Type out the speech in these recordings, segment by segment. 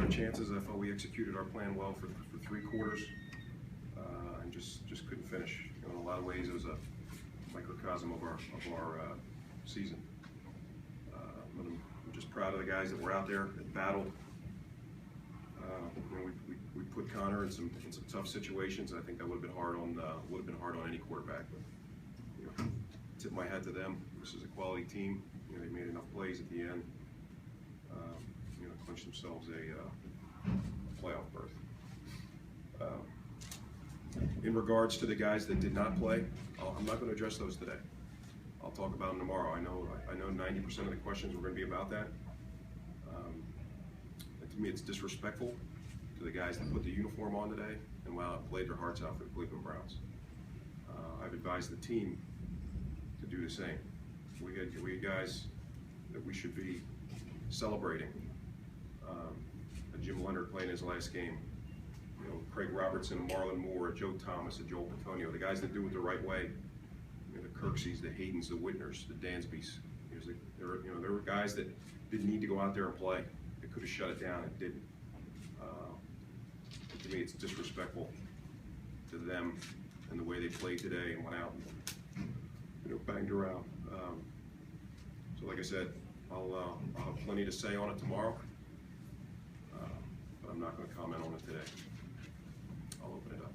our chances. I thought we executed our plan well for 3 quarters, and just couldn't finish. You know, in a lot of ways, it was a microcosm of our season. But I'm just proud of the guys that were out there and battled. You know, we put Conor in some tough situations. I think that would have been hard on any quarterback. But you know, tip my hat to them. This is a quality team. You know, they made enough plays at the end. You know, clinched themselves a playoff berth. In regards to the guys that did not play, I'm not going to address those today. I'll talk about them tomorrow. I know 90% of the questions were going to be about that. To me, it's disrespectful to the guys that put the uniform on today and went out and played their hearts out for the Cleveland Browns. I've advised the team to do the same. We had guys that we should be celebrating. Jim Leonard playing his last game. You know, Craig Robertson, Marlon Moore, Joe Thomas, and Joel Petonio, the guys that do it the right way. You know, the Kirksies, the Haydens, the Whitners, the Dansbys. There were guys that didn't need to go out there and play. They could have shut it down and didn't. To me, it's disrespectful to them and the way they played today and went out and banged around. So, like I said, I'll have plenty to say on it tomorrow, but I'm not going to comment on it today. I'll open it up.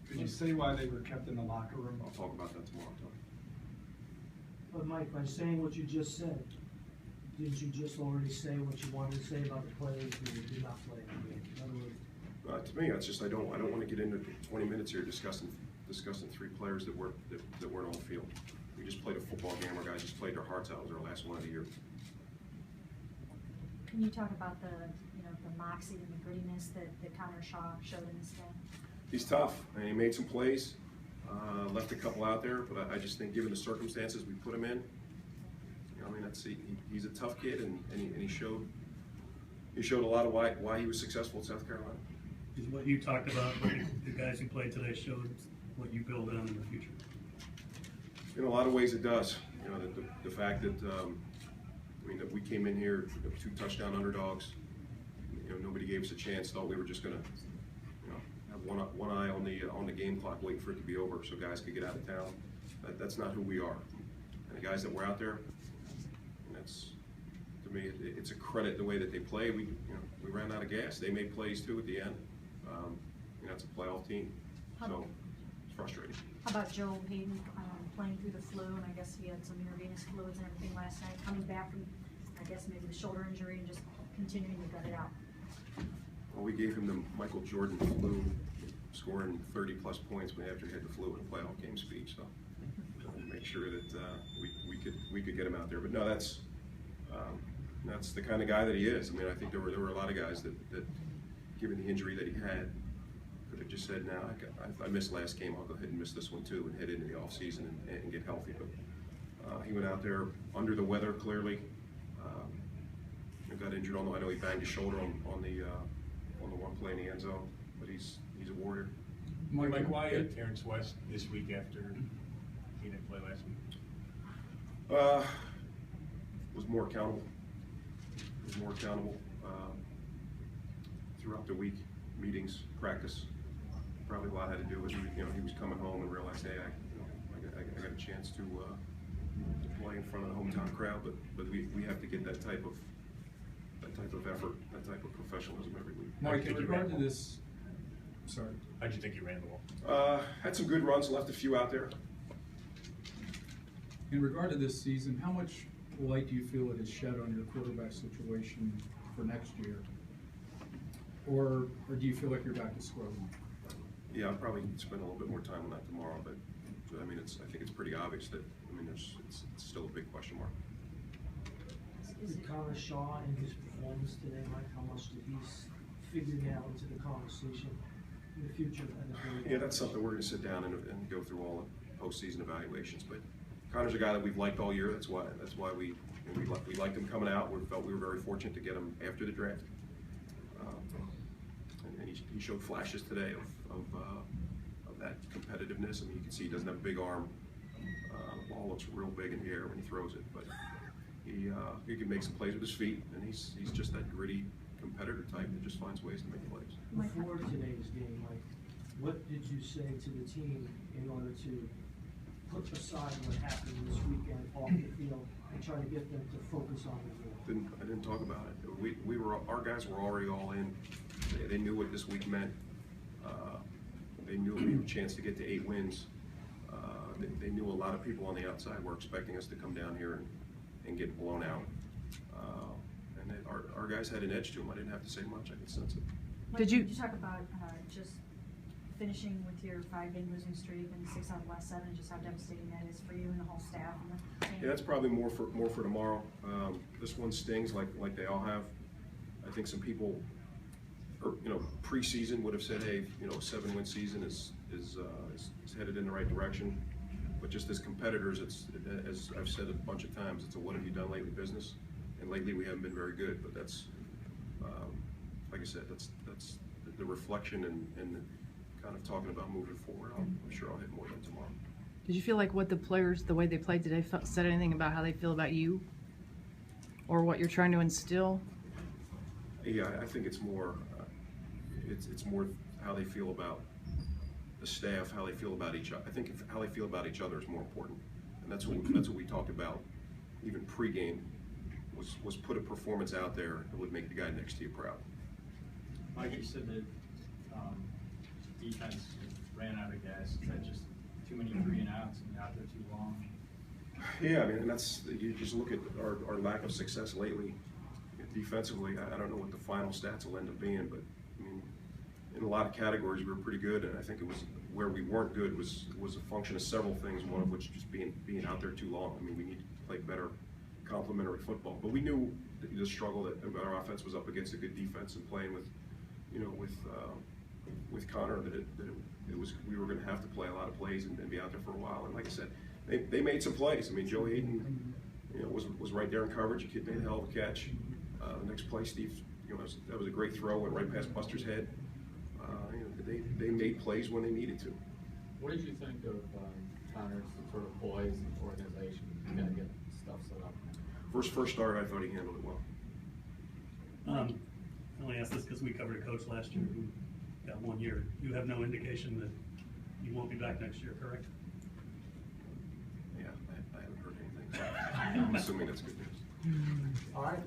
Could you say why they were kept in the locker room? I'll talk about that tomorrow, Tony. But Mike, by saying what you just said, didn't you just already say what you wanted to say about the players who did not play? In other words, To me, it's just I don't want to get into 20 minutes here discussing 3 players that weren't on the field. We just played a football game. Our guys just played their hearts out. It was our last one of the year. Can you talk about the moxie and the grittiness that Conor showed in this game? He's tough, and he made some plays. Left a couple out there, but I just think given the circumstances we put him in, you know, I mean, he's a tough kid, and he showed a lot of why he was successful in South Carolina. Is what you talked about, the guys who played today showed what you build on in the future? In a lot of ways, it does. You know, the fact that that we came in here 2 touchdown underdogs. You know, nobody gave us a chance. Thought we were just going to, have one eye on the game clock, waiting for it to be over, so guys could get out of town. That's not who we are. And the guys that were out there, that's, to me, it's a credit the way that they play. We ran out of gas. They made plays too at the end. It's a playoff team, so it's frustrating. How about Joe Hayden playing through the flu, and I guess he had some intravenous fluids and everything last night, coming back from, I guess, maybe the shoulder injury and just continuing to gut it out? Well, we gave him the Michael Jordan flu, scoring 30-plus points after he had the flu in a playoff game speech. So we'll make sure that we could get him out there. But no, that's the kind of guy that he is. I mean, I think there were a lot of guys that given the injury that he had, could have just said, "Now I missed last game. I'll go ahead and miss this one too, and head into the off season and get healthy." But he went out there under the weather clearly. Got injured on. I know he banged his shoulder on the one play in the end zone, but he's a warrior. Mike, why Terrence West this week after he didn't play last week? Was more accountable. Throughout the week, meetings, practice. Probably a lot had to do with he was coming home and realized, hey, I got a chance to play in front of the hometown crowd, but we have to get that type of effort, that type of professionalism every week. Mike, in regard to this, sorry. How'd you think you ran the ball? Had some good runs, left a few out there. In regard to this season, how much light do you feel it has shed on your quarterback situation for next year? Or do you feel like you're back to square one? Yeah, I'll probably spend a little bit more time on that tomorrow, but I mean, I think it's pretty obvious that it's still a big question mark. is Conor Shaw and his performance today, Mike? How much did he figure out into the conversation in the future? Yeah, that's something we're going to sit down and go through all the postseason evaluations. But Conor's a guy that we've liked all year. That's why we liked him coming out. We felt we were very fortunate to get him after the draft. And he showed flashes today of that competitiveness. I mean, you can see he doesn't have a big arm. The ball looks real big in the air when he throws it, but he can make some plays with his feet, and he's just that gritty competitor type that just finds ways to make plays. Before today's game, Mike, what did you say to the team in order to put aside what happened this weekend off the field and try to get them to focus on the game? I didn't talk about it. Our guys were already all in. They knew what this week meant. They knew we had a chance to get to 8 wins. They knew a lot of people on the outside were expecting us to come down here and get blown out. And our guys had an edge to them. I didn't have to say much. I could sense it. Mike, Did you- talk about just finishing with your 5-game losing streak and 6 out of the last 7, just how devastating that is for you and the whole staff and the team? Yeah, that's probably more for tomorrow. This one stings like they all have. I think some people, preseason would have said, hey, a 7-win season is headed in the right direction. But just as competitors, it's, as I've said a bunch of times, it's a what have you done lately business. And lately we haven't been very good. But that's, like I said, that's the reflection and kind of talking about moving forward. I'm sure I'll hit more than tomorrow. Did you feel like what the players, the way they played today, said anything about how they feel about you? Or what you're trying to instill? Yeah, I think it's more, it's more how they feel about the staff, how they feel about each other. I think how they feel about each other is more important, and that's what we talked about, even pregame, was put a performance out there that would make the guy next to you proud. Mike, you said that defense ran out of gas. Is that just too many 3 and outs and out there too long? Yeah, I mean, and that's, you just look at our lack of success lately defensively. I don't know what the final stats will end up being, but I mean, in a lot of categories we were pretty good, and I think it was where we weren't good was a function of several things, one of which just being out there too long. I mean, we need to play better complementary football, but we knew the struggle that our offense was up against a good defense and playing with Conor, that it was, we were going to have to play a lot of plays and be out there for a while. And like I said, they made some plays. I mean, Joe Hayden, was right there in coverage. The kid made a hell of a catch. The next play, Steve, that was a great throw, went right past Buster's head. They made plays when they needed to. What did you think of Conor's sort of poise and organization to kind of get stuff set up? First start, I thought he handled it well. I only asked this because we covered a coach last year who got 1 year. You have no indication that you won't be back next year, correct? Yeah, I haven't heard anything. I'm assuming that's good news. All right.